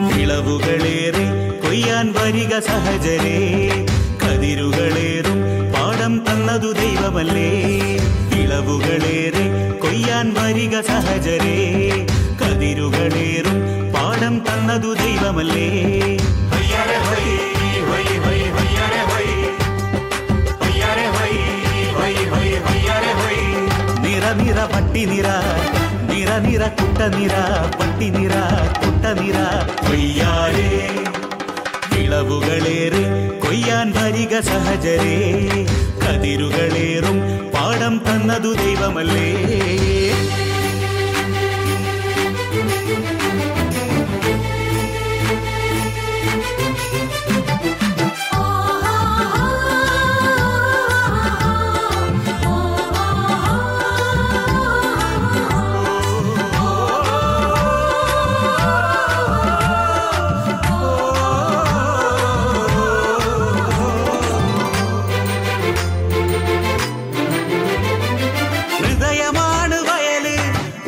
വിളവുകളേറെ കൊയ്യാൻ വരിക സഹജരേ, കതിരുകളേറും പാടം തന്നതു ദൈവമല്ലേ. വിളവുകളേറെ കൊയ്യാൻ വരിക സഹജരേ, കതിരുകളേറും പാടം തന്നതു ദൈവമല്ലേ. നിറ നിറ പട്ടി നിറ, നിറ നിറ കുട്ട നിറ, പട്ടി നിറ കുട്ട നിറ കൊയ്യാരേ. വിളവുകളേറെ കൊയ്യാൻ വരിക സഹജരേ, കതിരുകളേറും പാടം തന്നതു ദൈവമല്ലേ.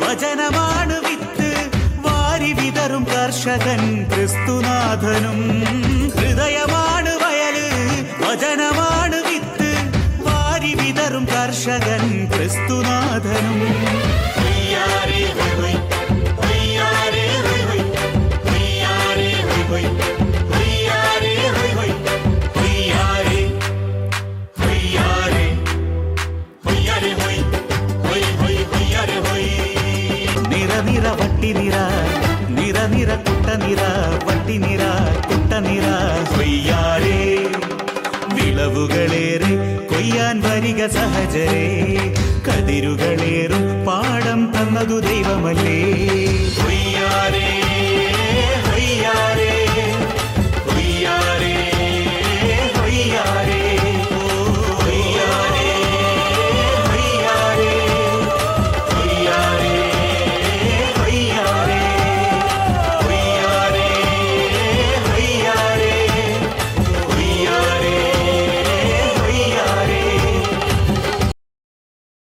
വചനമാണ് വിത്ത്, വാരി വിതറും കർഷകൻ ക്രിസ്തുനാഥനും. ഹൃദയമാണ് വയല്, വചനമാണ് വിത്ത്, വാരി വിതറും കർഷകൻ ക്രിസ്തുനാഥനും. നിറ വട്ടി നിറ, നിറ നിറ കുട്ട നിറ, വട്ടി നിറ കുട്ട നിറ കൊയ്യാരേ. വിളവുകളേറെ കൊയ്യാൻ വരിക സഹജരേ, കതിരുകളേറും പാടം തന്നതു ദൈവമല്ലേ.